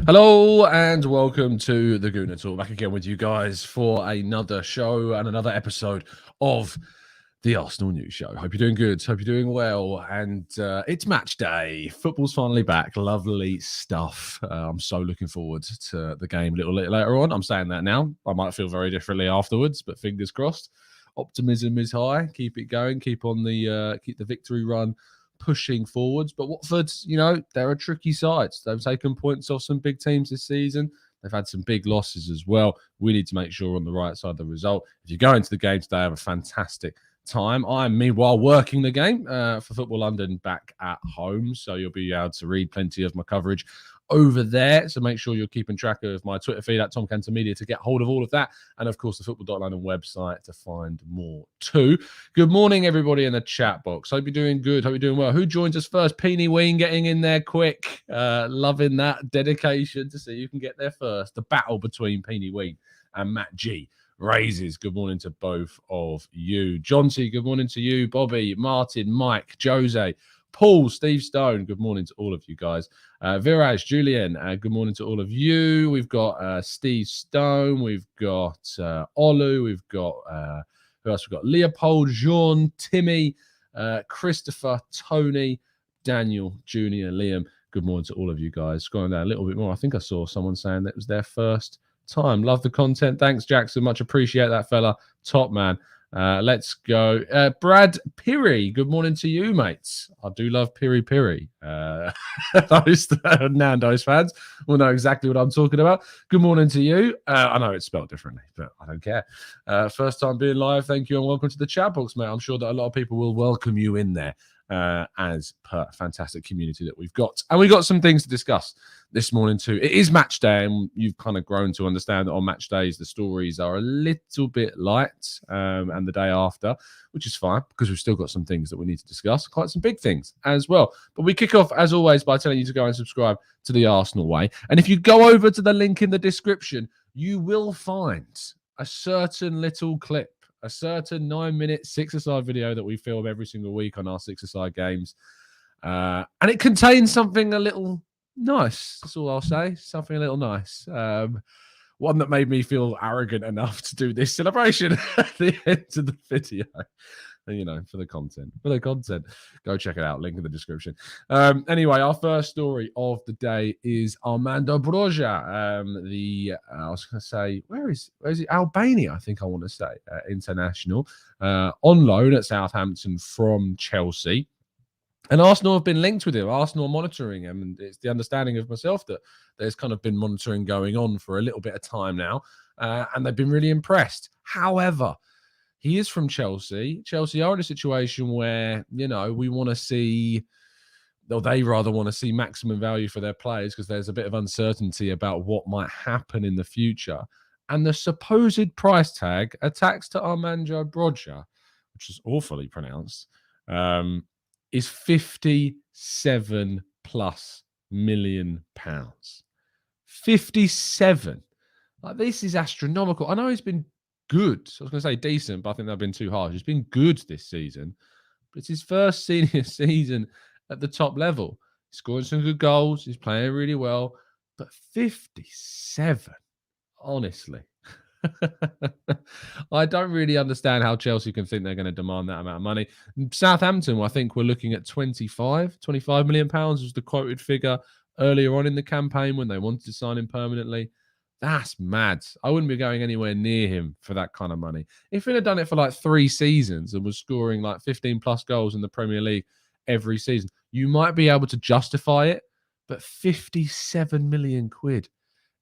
Hello and welcome to the Gooner Talk. Back again with you guys for another show and another episode of the Arsenal News Show. Hope you're doing good. Hope you're doing well. And it's match day. Football's finally back. Lovely stuff. I'm so looking forward to the game a little later on. I'm saying that now. I might feel very differently afterwards, but fingers crossed. Optimism is high. Keep it going. Keep the victory run pushing forwards. But Watford, they're a tricky side. They've taken points off some big teams this season. They've had some big losses as well. We need to make sure we're on the right side of the result. If you go into the game today, have a fantastic time. I'm meanwhile working the game for Football London back at home, so you'll be able to read plenty of my coverage over there. So make sure you're keeping track of my Twitter feed at Tom Cantor Media to get hold of all of that, and of course the Football.London website to find more too. Good morning, everybody in the chat box. Hope you're doing good. Hope you're doing well. Who joins us first? Peeny Ween getting in there quick. Loving that dedication to see who can get there first. The battle between Peeny Ween and Matt G. Raises. Good morning to both of you. John T, good morning to you. Bobby, Martin, Mike, Jose, Paul, Steve Stone, good morning to all of you guys. Viraj, Julian, good morning to all of you. We've got Steve Stone, we've got Olu, we've got, who else? We've got Leopold, Jean, Timmy, Christopher, Tony, Daniel, Junior, Liam. Good morning to all of you guys. Scrolling down a little bit more, I think I saw someone saying that it was their first time. Love the content. Thanks, Jackson. Much appreciate that, fella. Top man. Let's go. Brad Pirry, good morning to you, mates. I do love Pirry. Those Nando's fans will know exactly what I'm talking about. Good morning to you. I know it's spelled differently, but I don't care. First time being live. Thank you and welcome to the chat box, mate. I'm sure that a lot of people will welcome you in there. As per fantastic community that we've got. And we've got some things to discuss this morning too. It is match day, and you've kind of grown to understand that on match days, the stories are a little bit light, and the day after, which is fine because we've still got some things that we need to discuss, quite some big things as well. But we kick off, as always, by telling you to go and subscribe to the Arsenal Way. And if you go over to the link in the description, you will find a certain little clip, a certain 9-minute six-a-side video that we film every single week on our six-a-side games. And it contains something a little nice. That's all I'll say. Something a little nice. One that made me feel arrogant enough to do this celebration at the end of the video. For the content. Go check it out. Link in the description. Anyway, our first story of the day is Armando Broja. I was going to say, where is he? Albania, I think I want to say. International. On loan at Southampton from Chelsea. And Arsenal have been linked with him. Arsenal are monitoring him. And it's the understanding of myself that there's kind of been monitoring going on for a little bit of time now. And they've been really impressed. However, he is from Chelsea. Chelsea are in a situation where, we want to see, or they rather want to see maximum value for their players because there's a bit of uncertainty about what might happen in the future. And the supposed price tag attached to Armando Broja, which is awfully pronounced, is £57+ million. 57. Like, this is astronomical. I know he's been good. I was going to say decent, but I think they've been too harsh. He's been good this season, but it's his first senior season at the top level. He's scoring some good goals. He's playing really well, but 57, honestly. I don't really understand how Chelsea can think they're going to demand that amount of money. Southampton, I think we're looking at 25 million pounds was the quoted figure earlier on in the campaign when they wanted to sign him permanently. That's mad. I wouldn't be going anywhere near him for that kind of money. If he'd have done it for like 3 seasons and was scoring like 15+ goals in the Premier League every season, you might be able to justify it. But 57 million quid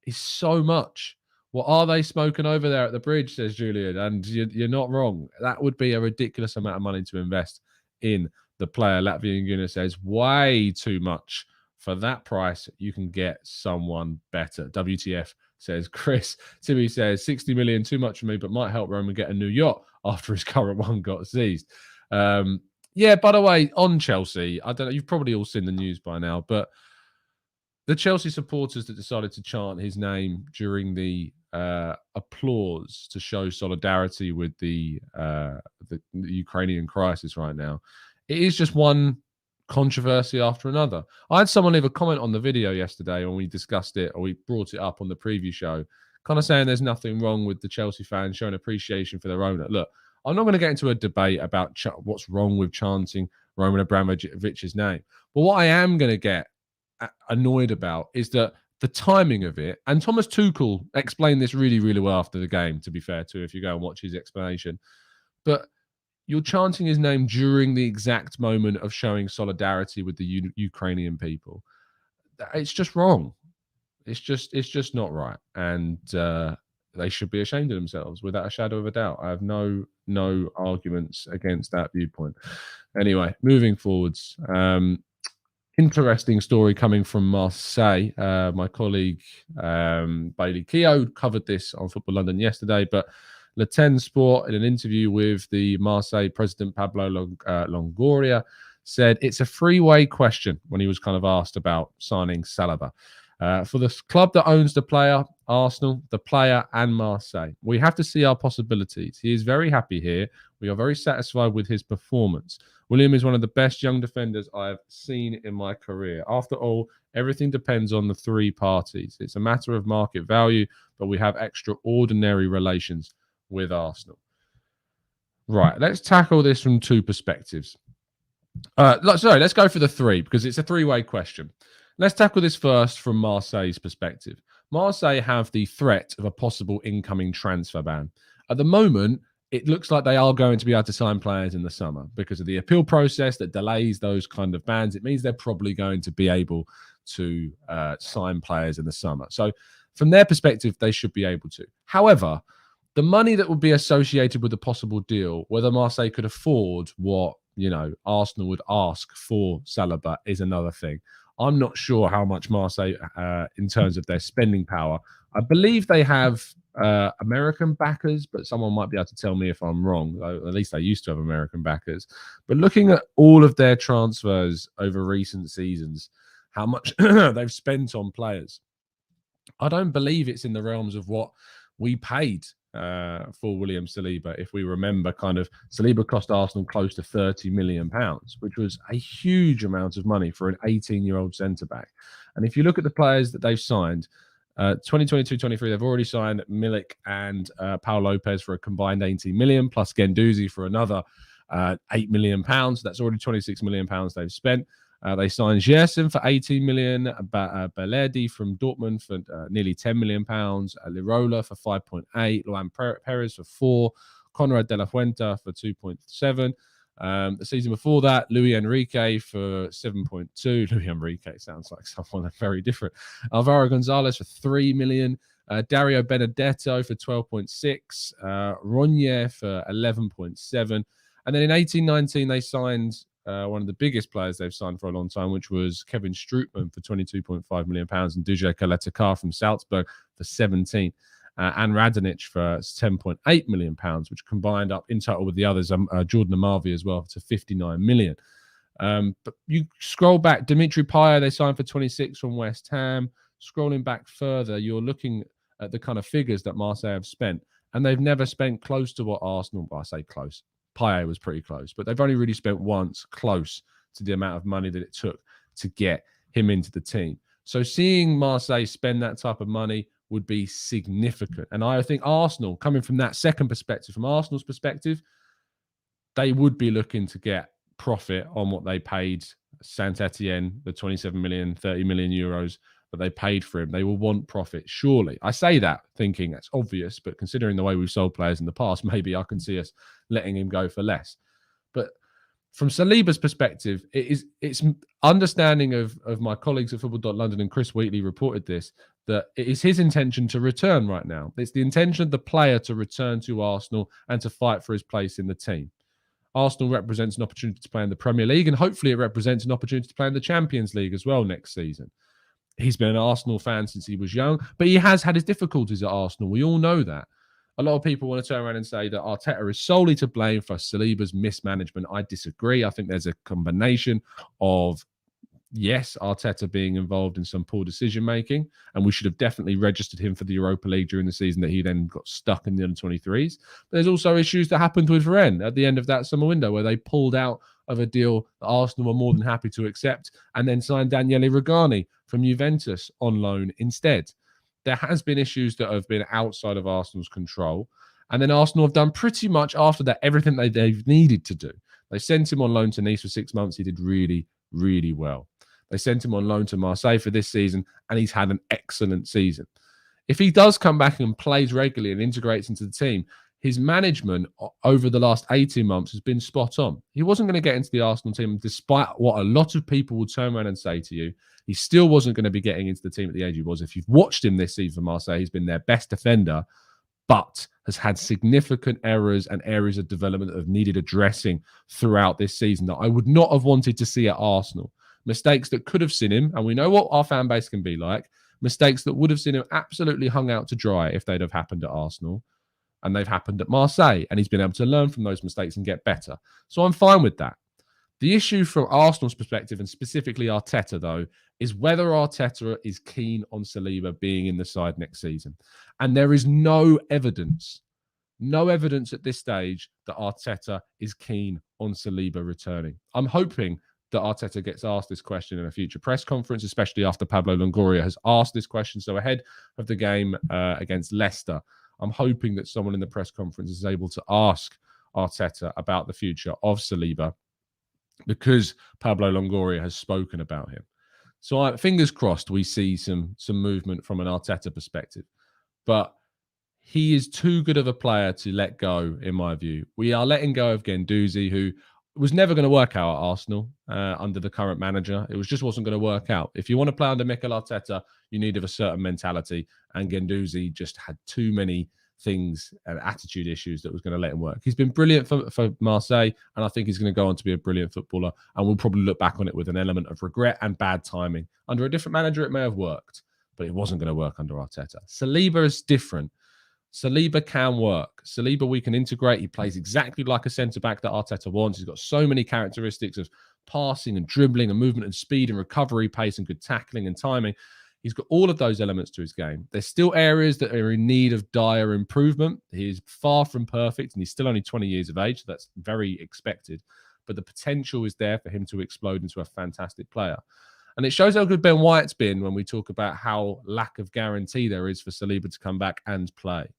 is so much. What are they smoking over there at the bridge, says Julian. And you're not wrong. That would be a ridiculous amount of money to invest in the player. Latvian Gooner says way too much. For that price, you can get someone better. WTF, says Chris. Timmy says 60 million, too much for me, but might help Roman get a new yacht after his current one got seized. Yeah, by the way, on Chelsea, I don't know, you've probably all seen the news by now, but the Chelsea supporters that decided to chant his name during the applause to show solidarity with the Ukrainian crisis right now, it is just one controversy after another. I had someone leave a comment on the video yesterday when we discussed it, or we brought it up on the preview show, kind of saying there's nothing wrong with the Chelsea fans showing appreciation for their owner. Look, I'm not going to get into a debate about what's wrong with chanting Roman Abramovich's name. But what I am going to get annoyed about is that the timing of it, and Thomas Tuchel explained this really, really well after the game, to be fair to, if you go and watch his explanation. But you're chanting his name during the exact moment of showing solidarity with the Ukrainian people. It's just wrong. It's just not right. And they should be ashamed of themselves without a shadow of a doubt. I have no arguments against that viewpoint. Anyway, moving forwards. Interesting story coming from Marseille. My colleague Bailey Keogh covered this on Football London yesterday, but Le Ten Sport, in an interview with the Marseille President Pablo Longoria, said it's a three-way question when he was kind of asked about signing Saliba. For the club that owns the player, Arsenal, the player, and Marseille, we have to see our possibilities. He is very happy here. We are very satisfied with his performance. William is one of the best young defenders I have seen in my career. After all, everything depends on the three parties. It's a matter of market value, but we have extraordinary relations with Arsenal. Right, let's tackle this from two perspectives. Let's go for the three, because it's a three-way question. Let's tackle this first from Marseille's perspective. Marseille have the threat of a possible incoming transfer ban. At the moment, it looks like they are going to be able to sign players in the summer because of the appeal process that delays those kind of bans. It means they're probably going to be able to sign players in the summer. So from their perspective, they should be able to. However, the money that would be associated with a possible deal, whether Marseille could afford what, Arsenal would ask for Saliba, is another thing. I'm not sure how much Marseille, in terms of their spending power. I believe they have American backers, but someone might be able to tell me if I'm wrong. At least they used to have American backers. But looking at all of their transfers over recent seasons, how much they've spent on players, I don't believe it's in the realms of what we paid for William Saliba. If we remember, Saliba cost Arsenal close to £30 million, which was a huge amount of money for an 18-year-old centre-back. And if you look at the players that they've signed, 2022-23, they've already signed Milik and Paul Lopez for a combined 18 million, plus Guendouzi for another £8 million. That's already £26 million they've spent. They signed Gerson for 18 million, Beledi from Dortmund for nearly 10 million pounds, Lirola for 5.8, Luan Perez for 4, Conrad de la Fuente for 2.7. The season before that, Luis Enrique for 7.2. Luis Enrique sounds like someone very different. Alvaro Gonzalez for 3 million. Dario Benedetto for 12.6. Ronye for 11.7. And then in 18-19, they signed one of the biggest players they've signed for a long time, which was Kevin Strootman for £22.5 million, and Duje Kaletakar from Salzburg for 17. And Radonic for £10.8 million, which combined up in total with the others, Jordan Amavi as well, to £59 million. But you scroll back, Dimitri Payet, they signed for 26 from West Ham. Scrolling back further, you're looking at the kind of figures that Marseille have spent, and they've never spent close to what Arsenal, I say close, Payet was pretty close, but they've only really spent once close to the amount of money that it took to get him into the team. So seeing Marseille spend that type of money would be significant. And I think Arsenal, coming from that second perspective, from Arsenal's perspective, they would be looking to get profit on what they paid Saint-Etienne, the 27 million, 30 million euros that they paid for him. They will want profit, surely. I say that thinking that's obvious, but considering the way we've sold players in the past, maybe I can see us letting him go for less. But from Saliba's perspective, it's understanding of my colleagues at Football.London, and Chris Wheatley reported this, that it is his intention to return right now. It's the intention of the player to return to Arsenal and to fight for his place in the team. Arsenal represents an opportunity to play in the Premier League, and hopefully it represents an opportunity to play in the Champions League as well next season. He's been an Arsenal fan since he was young, but he has had his difficulties at Arsenal. We all know that. A lot of people want to turn around and say that Arteta is solely to blame for Saliba's mismanagement. I disagree. I think there's a combination of, yes, Arteta being involved in some poor decision-making, and we should have definitely registered him for the Europa League during the season that he then got stuck in the under-23s. But there's also issues that happened with Rennes at the end of that summer window where they pulled out of a deal that Arsenal were more than happy to accept, and then signed Daniele Rugani from Juventus on loan instead. There has been issues that have been outside of Arsenal's control. And then Arsenal have done pretty much after that everything they've needed to do. They sent him on loan to Nice for 6 months. He did really, really well. They sent him on loan to Marseille for this season, and he's had an excellent season. If he does come back and plays regularly and integrates into the team, his management over the last 18 months has been spot on. He wasn't going to get into the Arsenal team, despite what a lot of people will turn around and say to you. He still wasn't going to be getting into the team at the age he was. If you've watched him this season for Marseille, he's been their best defender, but has had significant errors and areas of development that have needed addressing throughout this season that I would not have wanted to see at Arsenal. Mistakes that could have seen him, and we know what our fan base can be like, mistakes that would have seen him absolutely hung out to dry if they'd have happened at Arsenal, and they've happened at Marseille, and he's been able to learn from those mistakes and get better. So I'm fine with that. The issue from Arsenal's perspective, and specifically Arteta, though, is whether Arteta is keen on Saliba being in the side next season. And there is no evidence at this stage that Arteta is keen on Saliba returning. I'm hoping that Arteta gets asked this question in a future press conference, especially after Pablo Longoria has asked this question. So ahead of the game against Leicester, I'm hoping that someone in the press conference is able to ask Arteta about the future of Saliba, because Pablo Longoria has spoken about him. So fingers crossed we see some movement from an Arteta perspective. But he is too good of a player to let go, in my view. We are letting go of Guendouzi, who was never going to work out at Arsenal under the current manager. It just wasn't going to work out. If you want to play under Mikel Arteta, you need a certain mentality. And Guendouzi just had too many things and attitude issues that was going to let him work. He's been brilliant for Marseille, and I think he's going to go on to be a brilliant footballer, and we'll probably look back on it with an element of regret and bad timing. Under a different manager, it may have worked, but it wasn't going to work under Arteta. Saliba is different. Saliba can work. Saliba we can integrate. He plays exactly like a centre-back that Arteta wants. He's got so many characteristics of passing and dribbling and movement and speed and recovery pace and good tackling and timing. He's got all of those elements to his game. There's still areas that are in need of dire improvement. He's far from perfect, and he's still only 20 years of age. So that's very expected. But the potential is there for him to explode into a fantastic player. And it shows how good Ben White's been when we talk about how lack of guarantee there is for Saliba to come back and play.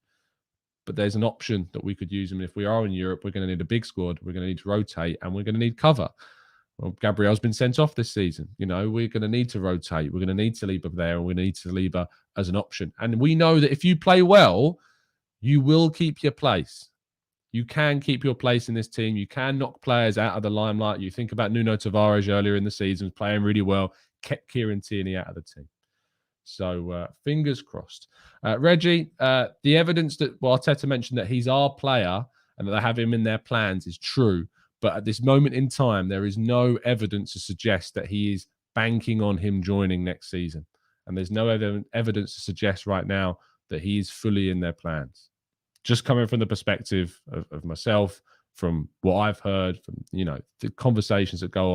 But there's an option that we could use him. If we are in Europe, we're going to need a big squad. We're going to need to rotate, and we're going to need cover. Well, Gabriel's been sent off this season. You know, we're going to need to rotate. We're going to need Saliba there, and we need Saliba as an option. And we know that if you play well, you will keep your place. You can keep your place in this team. You can knock players out of the limelight. You think about Nuno Tavares earlier in the season, playing really well, kept Kieran Tierney out of the team. So fingers crossed. Reggie, the evidence that Arteta mentioned that he's our player and that they have him in their plans is true. But at this moment in time, there is no evidence to suggest that he is banking on him joining next season. And there's no evidence to suggest right now that he is fully in their plans. Just coming from the perspective of myself, from what I've heard, from, you know, the conversations that go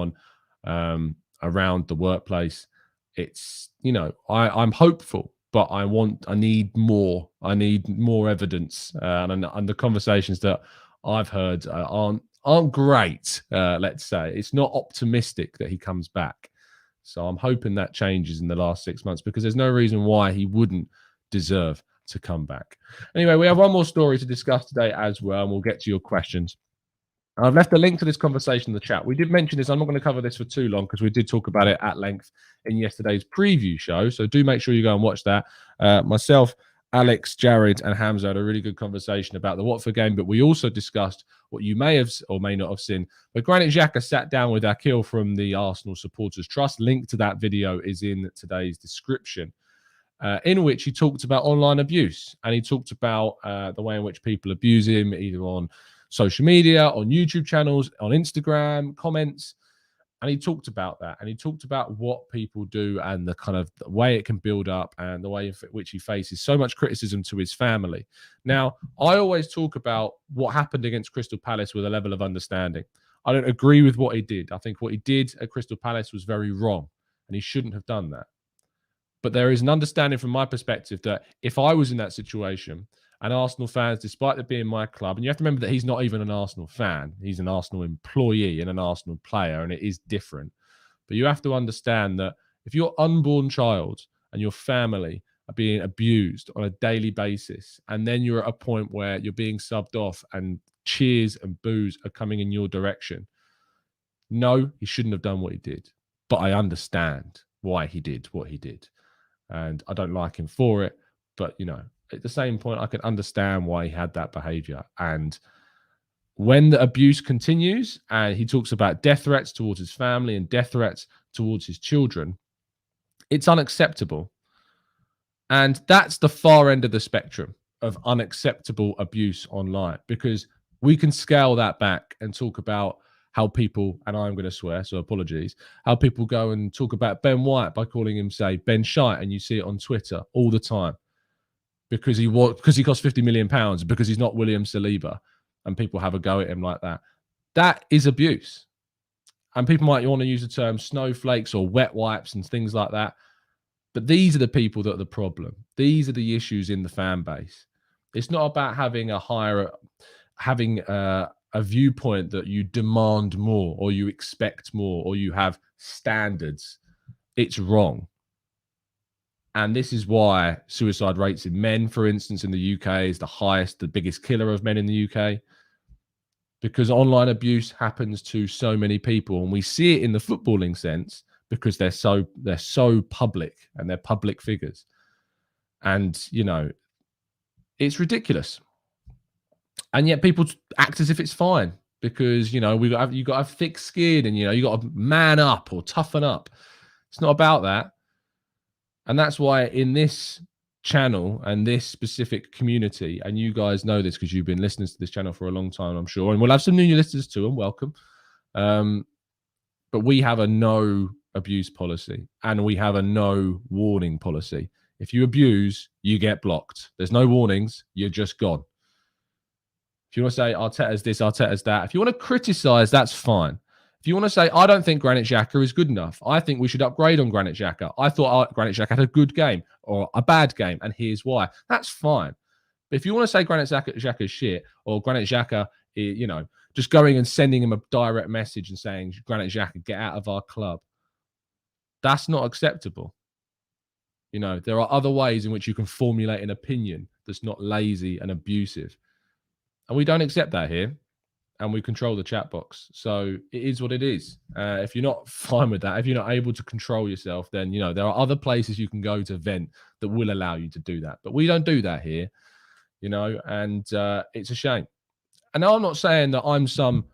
on around the workplace, it's, you know, I'm hopeful, but I need more. I need more evidence. And the conversations that I've heard aren't great, let's say. It's not optimistic that he comes back. So I'm hoping that changes in the last 6 months, because there's no reason why he wouldn't deserve to come back. Anyway, we have one more story to discuss today as well, and we'll get to your questions. I've left a link to this conversation in the chat. We did mention this. I'm not going to cover this for too long because we did talk about it at length in yesterday's preview show. So do make sure you go and watch that. Myself, Alex, Jared, and Hamza had a really good conversation about the Watford game, but we also discussed what you may have or may not have seen. But Granit Xhaka sat down with Akil from the Arsenal Supporters Trust. Link to that video is in today's description, in which he talked about online abuse, and he talked about the way in which people abuse him, either on social media, on YouTube channels, on Instagram, comments. And he talked about that. And he talked about what people do and the kind of the way it can build up and the way in which he faces so much criticism to his family. Now, I always talk about what happened against Crystal Palace with a level of understanding. I don't agree with what he did. I think what he did at Crystal Palace was very wrong, and he shouldn't have done that. But there is an understanding from my perspective that if I was in that situation And Arsenal fans, despite it being my club, and you have to remember that he's not even an Arsenal fan. He's an Arsenal employee and an Arsenal player, and it is different. But you have to understand that if your unborn child and your family are being abused on a daily basis, and then you're at a point where you're being subbed off and cheers and boos are coming in your direction, no, he shouldn't have done what he did. But I understand why he did what he did. And I don't like him for it. But, at the same point, I can understand why he had that behavior. And when the abuse continues and he talks about death threats towards his family and death threats towards his children, it's unacceptable. And that's the far end of the spectrum of unacceptable abuse online, because we can scale that back and talk about how people, and I'm going to swear, so apologies, how people go and talk about Ben White by calling him, say, Ben Shite, and you see it on Twitter all the time. Because he cost £50 million, because he's not William Saliba, and people have a go at him like that. That is abuse. And people might want to use the term snowflakes or wet wipes and things like that. But these are the people that are the problem. These are the issues in the fan base. It's not about having a viewpoint that you demand more or you expect more or you have standards. It's wrong. And this is why suicide rates in men, for instance, in the UK is the highest, the biggest killer of men in the UK. Because online abuse happens to so many people. And we see it in the footballing sense because they're so public and they're public figures. And, it's ridiculous. And yet people act as if it's fine because, you got to have thick skin and, you got to man up or toughen up. It's not about that. And that's why in this channel and this specific community, and you guys know this because you've been listening to this channel for a long time, I'm sure, and we'll have some new listeners too, and welcome. But we have a no abuse policy and we have a no warning policy. If you abuse, you get blocked. There's no warnings. You're just gone. If you want to say Arteta's this, Arteta's that, if you want to criticize, that's fine. If you want to say, I don't think Granit Xhaka is good enough, I think we should upgrade on Granit Xhaka. I thought Granit Xhaka had a good game or a bad game, and here's why. That's fine. But if you want to say Granit Xhaka is shit, or Granit Xhaka, just going and sending him a direct message and saying, Granit Xhaka, get out of our club, that's not acceptable. There are other ways in which you can formulate an opinion that's not lazy and abusive. And we don't accept that here. And we control the chat box. So it is what it is. If you're not fine with that, if you're not able to control yourself, then, there are other places you can go to vent that will allow you to do that. But we don't do that here, and it's a shame. And now I'm not saying that I'm some,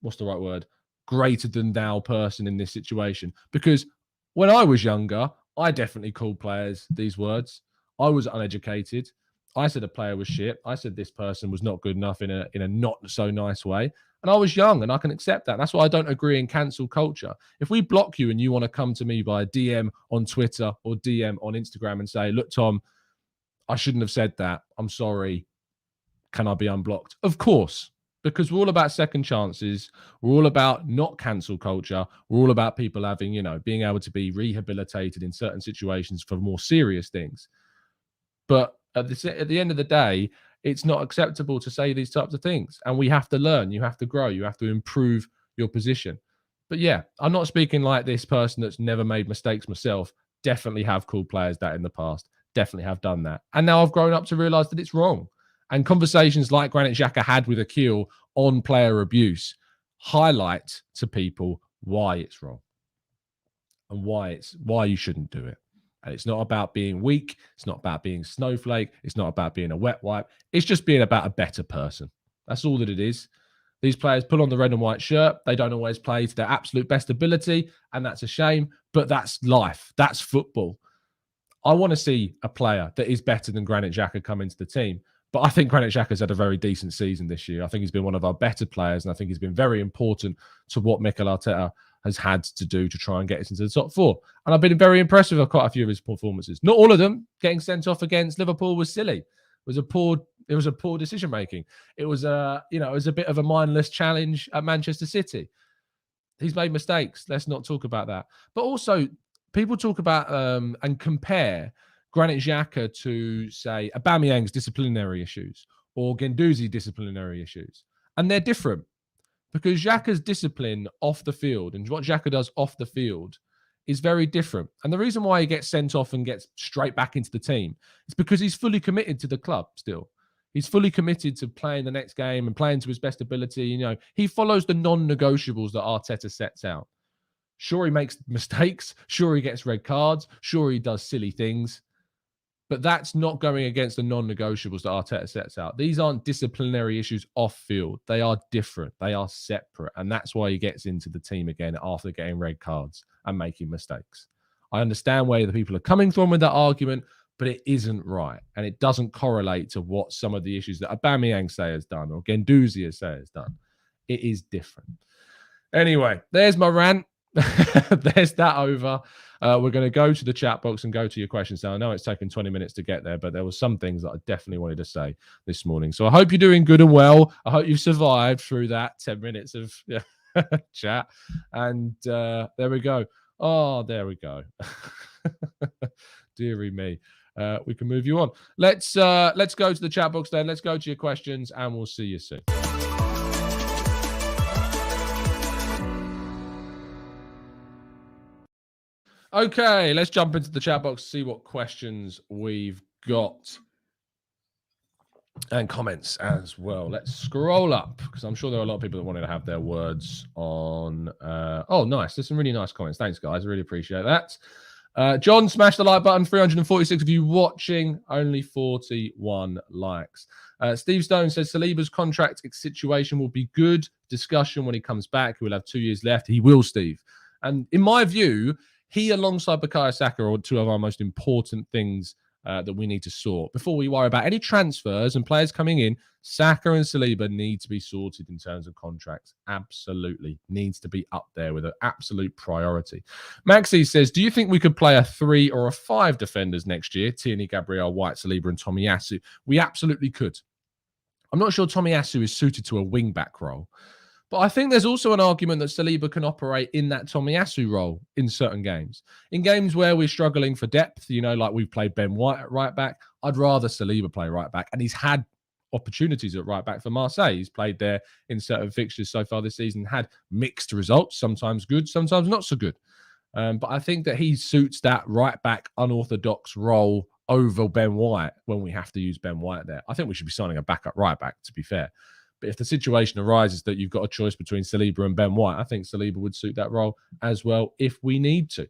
what's the right word, greater than thou person in this situation. Because when I was younger, I definitely called players these words. I was uneducated. I said a player was shit. I said this person was not good enough in a not so nice way. And I was young and I can accept that. That's why I don't agree in cancel culture. If we block you and you want to come to me by DM on Twitter or DM on Instagram and say, look, Tom, I shouldn't have said that. I'm sorry. Can I be unblocked? Of course, because we're all about second chances. We're all about not cancel culture. We're all about people having, being able to be rehabilitated in certain situations for more serious things. But at the end of the day, it's not acceptable to say these types of things. And we have to learn. You have to grow. You have to improve your position. But yeah, I'm not speaking like this person that's never made mistakes myself. Definitely have called players that in the past. Definitely have done that. And now I've grown up to realize that it's wrong. And conversations like Granit Xhaka had with Akil on player abuse highlight to people why it's wrong and why you shouldn't do it. And it's not about being weak. It's not about being snowflake. It's not about being a wet wipe. It's just being about a better person. That's all that it is. These players pull on the red and white shirt. They don't always play to their absolute best ability, and that's a shame. But that's life. That's football. I want to see a player that is better than Granit Xhaka come into the team. But I think Granit Xhaka's had a very decent season this year. I think he's been one of our better players, and I think he's been very important to what Mikel Arteta has had to do to try and get us into the top four. And I've been very impressed with quite a few of his performances. Not all of them. Getting sent off against Liverpool was silly. It was a poor decision making. It was a bit of a mindless challenge at Manchester City. He's made mistakes. Let's not talk about that. But also, people talk about and compare Granit Xhaka to say Aubameyang's disciplinary issues or Guendouzi disciplinary issues. And they're different because Xhaka's discipline off the field and what Xhaka does off the field is very different. And the reason why he gets sent off and gets straight back into the team is because he's fully committed to the club still. He's fully committed to playing the next game and playing to his best ability. You know, he follows the non-negotiables that Arteta sets out. Sure, he makes mistakes. Sure, he gets red cards. Sure, he does silly things. But that's not going against the non-negotiables that Arteta sets out. These aren't disciplinary issues off field. They are different. They are separate. And that's why he gets into the team again after getting red cards and making mistakes. I understand where the people are coming from with that argument, but it isn't right. And it doesn't correlate to what some of the issues that Aubameyang say has done or Guendouzi say has done. It is different. Anyway, there's my rant. There's that over. We're going to go to the chat box and go to your questions now. I know it's taken 20 minutes to get there, but there were some things that I definitely wanted to say this morning. So I hope you're doing good and well. I hope you've survived through that 10 minutes of chat. And there we go. Oh, there we go. Dearie me. We can move you on. Let's go to the chat box then. Let's go to your questions and we'll see you soon. Okay, let's jump into the chat box to see what questions we've got and comments as well. Let's scroll up because I'm sure there are a lot of people that wanted to have their words on. Oh, nice. There's some really nice comments. Thanks, guys. I really appreciate that. John, smash the like button. 346 of you watching, only 41 likes. Steve Stone says Saliba's contract situation will be good discussion when he comes back. He will have 2 years left. He will, Steve. And in my view, he, alongside Bukayo Saka, are two of our most important things that we need to sort. Before we worry about any transfers and players coming in, Saka and Saliba need to be sorted in terms of contracts. Absolutely. Needs to be up there with an absolute priority. Maxi says, do you think we could play a 3 or a 5 defenders next year? Tierney, Gabriel, White, Saliba and Tomiyasu. We absolutely could. I'm not sure Tomiyasu is suited to a wing-back role. But I think there's also an argument that Saliba can operate in that Tomiyasu role in certain games. In games where we're struggling for depth, you know, like we've played Ben White at right back, I'd rather Saliba play right back. And he's had opportunities at right back for Marseille. He's played there in certain fixtures so far this season, had mixed results, sometimes good, sometimes not so good. But I think that he suits that right back unorthodox role over Ben White when we have to use Ben White there. I think we should be signing a backup right back, to be fair. But if the situation arises that you've got a choice between Saliba and Ben White, I think Saliba would suit that role as well if we need to.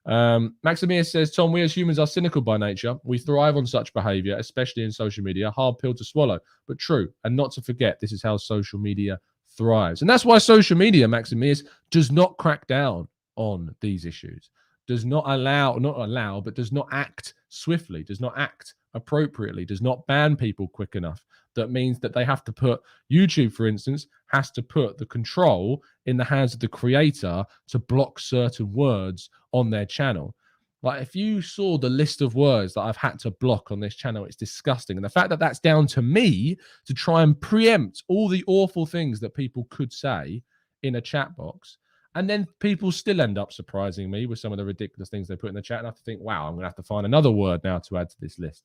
Maximia says, Tom, we as humans are cynical by nature. We thrive on such behavior, especially in social media. Hard pill to swallow, but true. And not to forget, this is how social media thrives. And that's why social media, Maximius, does not crack down on these issues. Does not allow, but does not act swiftly, does not act appropriately, does not ban people quick enough. That means that they have to put, YouTube, for instance, has to put the control in the hands of the creator to block certain words on their channel. Like if you saw the list of words that I've had to block on this channel, it's disgusting. And the fact that that's down to me to try and preempt all the awful things that people could say in a chat box. And then people still end up surprising me with some of the ridiculous things they put in the chat. And I have to think, wow, I'm going to have to find another word now to add to this list.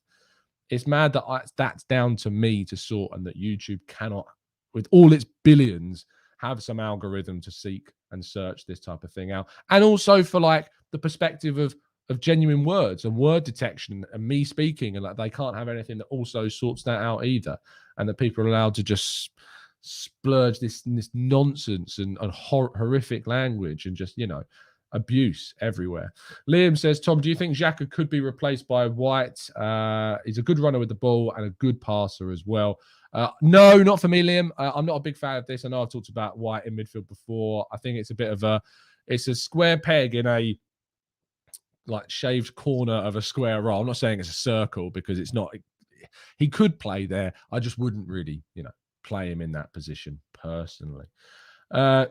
It's mad that that's down to me to sort and that YouTube cannot, with all its billions, have some algorithm to seek and search this type of thing out. And also for like the perspective of genuine words and word detection and me speaking, and like they can't have anything that also sorts that out either. And that people are allowed to just splurge this nonsense and horrific language and just, you know, abuse everywhere. Liam says, Tom, do you think Xhaka could be replaced by White? He's a good runner with the ball and a good passer as well. No, not for me, Liam. I'm not a big fan of this. I know I've talked about White in midfield before. I think it's a bit of it's a square peg in a like shaved corner of a square role. I'm not saying it's a circle because it's not. He could play there. I just wouldn't really, you know, play him in that position personally.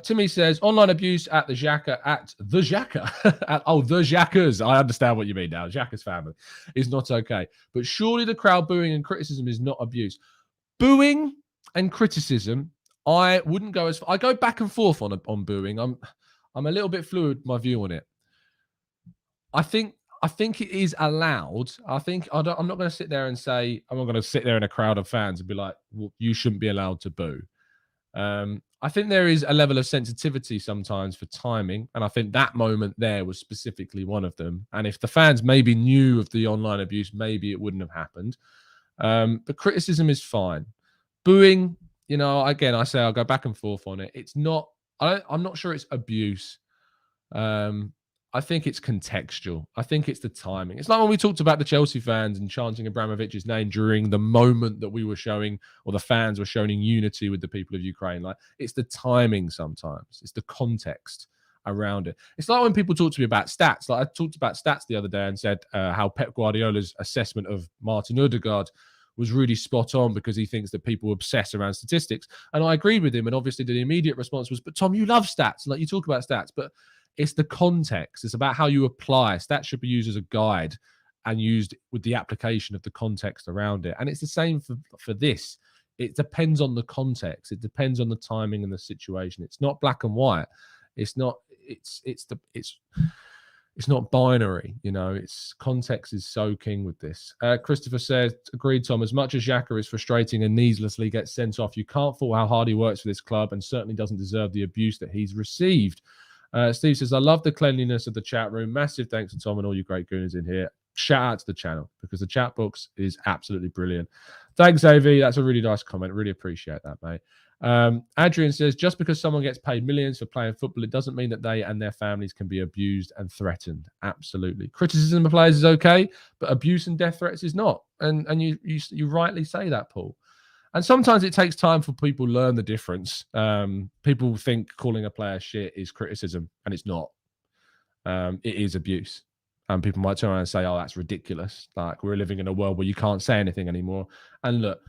Timmy says, online abuse at the Xhaka, the Xhakas. I understand what you mean now. Xhaka's family is not okay. But surely the crowd booing and criticism is not abuse. Booing and criticism, I wouldn't go as far. I go back and forth on booing. I'm a little bit fluid, my view on it. I think I think it is allowed. I'm not going to sit there and say, I'm not going to sit there in a crowd of fans and be like, well, you shouldn't be allowed to boo. I think there is a level of sensitivity sometimes for timing, and I think that moment there was specifically one of them. And if the fans maybe knew of the online abuse, maybe it wouldn't have happened. But criticism is fine. Booing, again, I say I'll go back and forth on it. It's not. I'm not sure it's abuse. I think it's contextual. I think it's the timing. It's like when we talked about the Chelsea fans and chanting Abramovich's name during the moment that we were showing, or the fans were showing unity with the people of Ukraine. Like, it's the timing sometimes. It's the context around it. It's like when people talk to me about stats. Like, I talked about stats the other day and said how Pep Guardiola's assessment of Martin Odegaard was really spot on because he thinks that people obsess around statistics. And I agreed with him. And obviously the immediate response was, but Tom, you love stats. Like, you talk about stats, but it's the context. It's about how you apply. Stats should be used as a guide and used with the application of the context around it. And it's the same for this. It depends on the context. It depends on the timing and the situation. It's not black and white. It's not binary. It's context is so king with this. Christopher says, agreed, Tom. As much as Xhaka is frustrating and needlessly gets sent off, you can't fault how hard he works for this club and certainly doesn't deserve the abuse that he's received. Steve says, I love the cleanliness of the chat room. Massive thanks to Tom and all you great gooners in here. Shout out to the channel because the chat box is absolutely brilliant. Thanks, AV. That's a really nice comment. Really appreciate that, mate. Adrian says, just because someone gets paid millions for playing football, it doesn't mean that they and their families can be abused and threatened. Absolutely. Criticism of players is okay, but abuse and death threats is not. And you rightly say that, Paul. And sometimes it takes time for people to learn the difference. People think calling a player shit is criticism, and it's not. It is abuse. And people might turn around and say, oh, that's ridiculous. Like, we're living in a world where you can't say anything anymore. And look,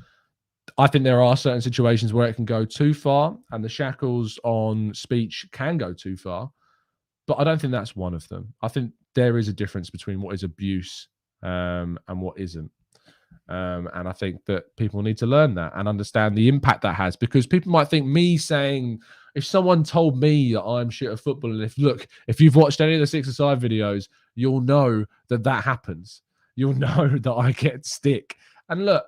I think there are certain situations where it can go too far, and the shackles on speech can go too far. But I don't think that's one of them. I think there is a difference between what is abuse and what isn't. And I think that people need to learn that and understand the impact that has, because people might think me saying, if someone told me that I'm shit at football, and if you've watched any of the 6-a-side videos, you'll know that happens. You'll know that I get stick. And look,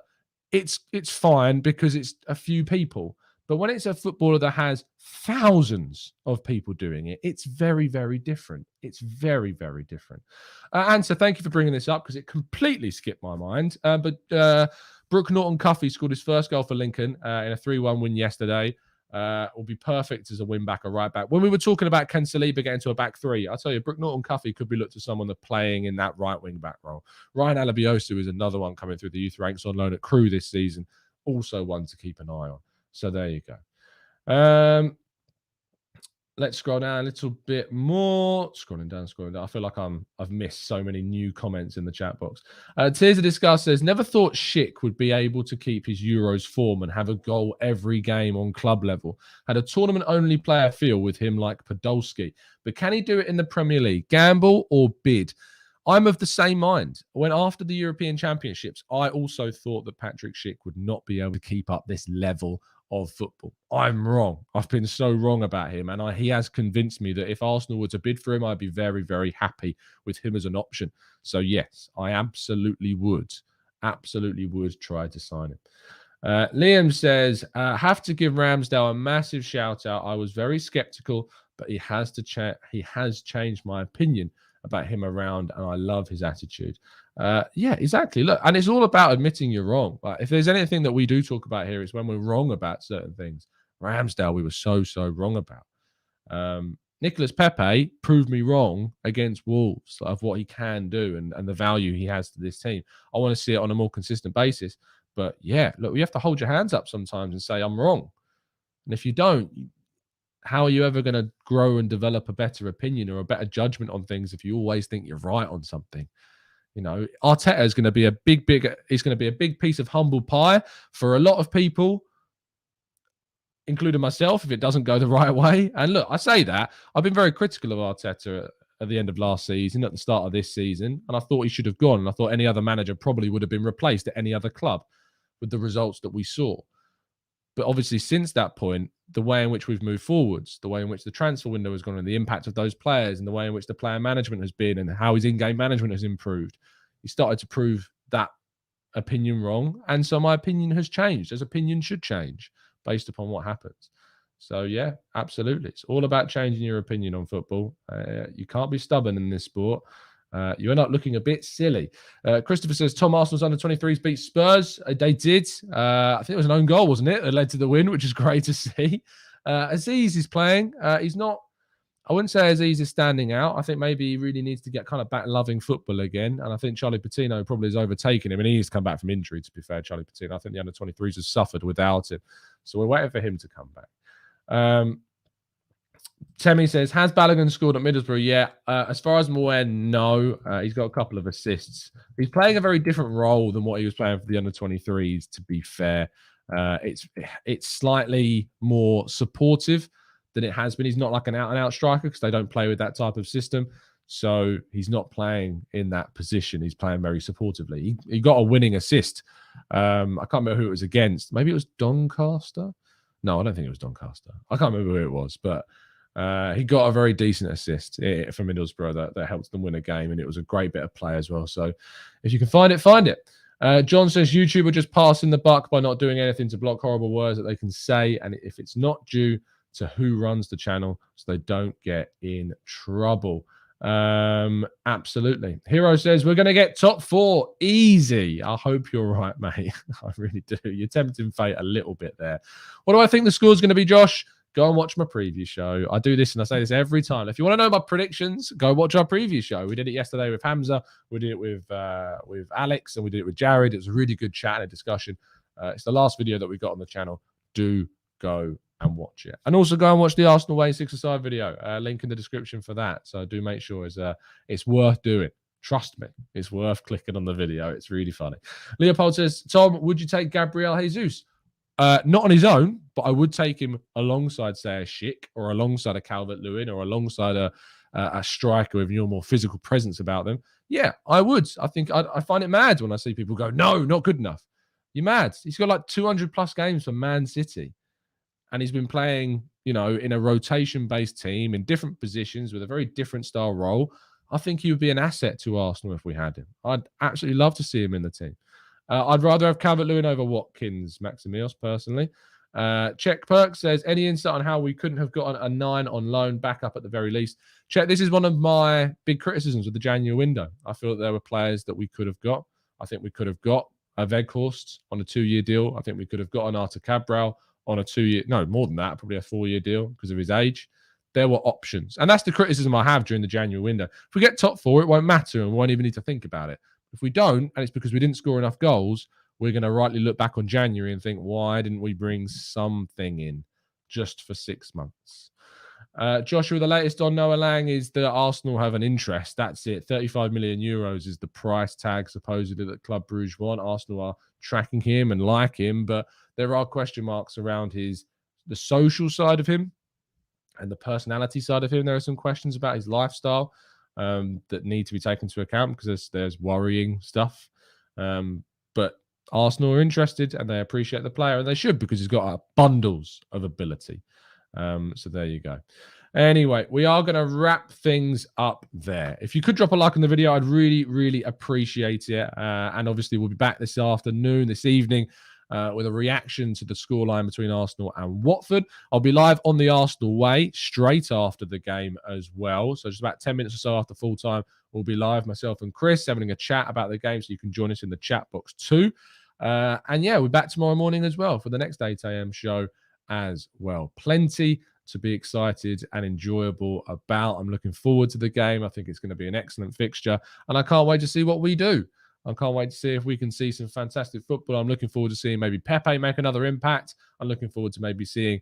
it's fine because it's a few people. But when it's a footballer that has thousands of people doing it, it's very, very different. It's very, very different. Answer, thank you for bringing this up because it completely skipped my mind. But Brooke Norton-Cuffy scored his first goal for Lincoln in a 3-1 win yesterday. Will be perfect as a win back or right back. When we were talking about can Saliba get into a back three, I'll tell you, Brooke Norton-Cuffy could be looked at someone that's playing in that right wing back role. Ryan Alabiosu is another one coming through the youth ranks on loan at Crewe this season. Also one to keep an eye on. So there you go. Let's scroll down a little bit more. Scrolling down. I feel like I've missed so many new comments in the chat box. Tears of Disgust says, never thought Schick would be able to keep his Euros form and have a goal every game on club level. Had a tournament-only player feel with him like Podolski. But can he do it in the Premier League? Gamble or bid? I'm of the same mind. When after the European Championships, I also thought that Patrick Schick would not be able to keep up this level of football. I'm wrong. I've been so wrong about him. And he has convinced me that if Arsenal were to bid for him, I'd be very, very happy with him as an option. So yes, I absolutely would try to sign him. Liam says, have to give Ramsdale a massive shout out. I was very skeptical, but he has changed my opinion about him around, and I love his attitude. Yeah, exactly. Look, and it's all about admitting you're wrong. Like, if there's anything that we do talk about here, it's when we're wrong about certain things. Ramsdale, we were so wrong about. Nicolas Pepe proved me wrong against Wolves of what he can do and the value he has to this team. I want to see it on a more consistent basis. But yeah, look, you have to hold your hands up sometimes and say, I'm wrong. And if you don't, how are you ever going to grow and develop a better opinion or a better judgment on things if you always think you're right on something? You know, Arteta is going to be a big piece of humble pie for a lot of people, including myself, if it doesn't go the right way. And look, I say that. I've been very critical of Arteta at the end of last season, at the start of this season, and I thought he should have gone. And I thought any other manager probably would have been replaced at any other club with the results that we saw. But obviously, since that point, the way in which we've moved forwards, the way in which the transfer window has gone, and the impact of those players, and the way in which the player management has been, and how his in-game management has improved, he started to prove that opinion wrong. And so my opinion has changed, as opinion should change based upon what happens. So, yeah, absolutely. It's all about changing your opinion on football. You can't be stubborn in this sport. You end up looking a bit silly. Christopher says, Tom, Arsenal's under-23s beat Spurs. They did. I think it was an own goal, wasn't it? That led to the win, which is great to see. Aziz is playing. He's not, I wouldn't say Aziz is standing out. I think maybe he really needs to get kind of back loving football again. And I think Charlie Patino probably has overtaken him. And he's come back from injury, to be fair, Charlie Patino. I think the under-23s has suffered without him. So we're waiting for him to come back. Temi says, has Balogun scored at Middlesbrough? Yeah. As far as I'm aware, no. He's got a couple of assists. He's playing a very different role than what he was playing for the under-23s, to be fair. It's slightly more supportive than it has been. He's not like an out-and-out striker because they don't play with that type of system. So he's not playing in that position. He's playing very supportively. He got a winning assist. I can't remember who it was against. Maybe it was Doncaster? No, I don't think it was Doncaster. I can't remember who it was, but he got a very decent assist from Middlesbrough that helped them win a game, and it was a great bit of play as well. So if you can find it, find it. John says, YouTube are just passing the buck by not doing anything to block horrible words that they can say, and if it's not due to who runs the channel, so they don't get in trouble. Absolutely. Hero says, we're going to get top 4 easy. I hope you're right, mate. I really do. You're tempting fate a little bit there. What do I think the score's going to be, Josh? Go and watch my preview show. I do this and I say this every time. If you want to know my predictions, go watch our preview show. We did it yesterday with Hamza. We did it with Alex, and we did it with Jared. It was a really good chat and a discussion. It's the last video that we got on the channel. Do go and watch it. And also go and watch the Arsenal Way 6-a-side video. Link in the description for that. So do make sure it's worth doing. Trust me, it's worth clicking on the video. It's really funny. Leopold says, Tom, would you take Gabriel Jesus? Not on his own, but I would take him alongside, say, a Schick, or alongside a Calvert-Lewin, or alongside a striker with your more physical presence about them. Yeah, I would. I think I find it mad when I see people go, no, not good enough. You're mad. He's got like 200 plus games for Man City. And he's been playing, in a rotation-based team in different positions with a very different style role. I think he would be an asset to Arsenal if we had him. I'd absolutely love to see him in the team. I'd rather have Calvert-Lewin over Watkins, Maximios, personally. Czech Perk says, any insight on how we couldn't have gotten a 9 on loan back up at the very least? Czech, this is one of my big criticisms of the January window. I feel that there were players that we could have got. I think we could have got a Weghorst on a 2-year deal. I think we could have got an Artur Cabral on a 2-year, no, more than that, probably a 4-year deal because of his age. There were options. And that's the criticism I have during the January window. If we get top 4, it won't matter and we won't even need to think about it. If we don't, and it's because we didn't score enough goals, we're going to rightly look back on January and think, why didn't we bring something in just for 6 months? Joshua, the latest on Noah Lang is that Arsenal have an interest. That's it. 35 million euros is the price tag, supposedly, that Club Brugge want. Arsenal are tracking him and like him, but there are question marks around the social side of him and the personality side of him. There are some questions about his lifestyle that need to be taken into account because there's worrying stuff. But Arsenal are interested and they appreciate the player, and they should, because he's got bundles of ability. So there you go. Anyway, we are going to wrap things up there. If you could drop a like on the video, I'd really, really appreciate it. And obviously, we'll be back this evening, with a reaction to the scoreline between Arsenal and Watford. I'll be live on the Arsenal Way straight after the game as well. So just about 10 minutes or so after full time, we'll be live, myself and Chris, having a chat about the game. So you can join us in the chat box too. And yeah, we're back tomorrow morning as well for the next 8 a.m. show as well. Plenty to be excited and enjoyable about. I'm looking forward to the game. I think it's going to be an excellent fixture, and I can't wait to see what we do. I can't wait to see if we can see some fantastic football. I'm looking forward to seeing maybe Pepe make another impact. I'm looking forward to maybe seeing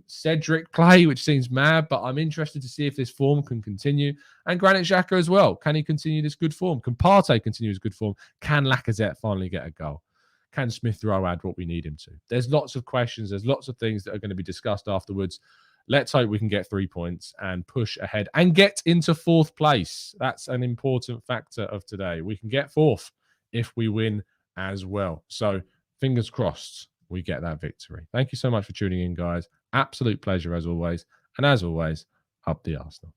Cedric play, which seems mad, but I'm interested to see if this form can continue. And Granit Xhaka as well. Can he continue this good form? Can Partey continue his good form? Can Lacazette finally get a goal? Can Smith Rowe add what we need him to? There's lots of questions. There's lots of things that are going to be discussed afterwards. Let's hope we can get 3 points and push ahead and get into 4th place. That's an important factor of today. We can get 4th if we win as well. So fingers crossed. we get that victory. Thank you so much for tuning in, guys. Absolute pleasure as always. And as always, up the Arsenal.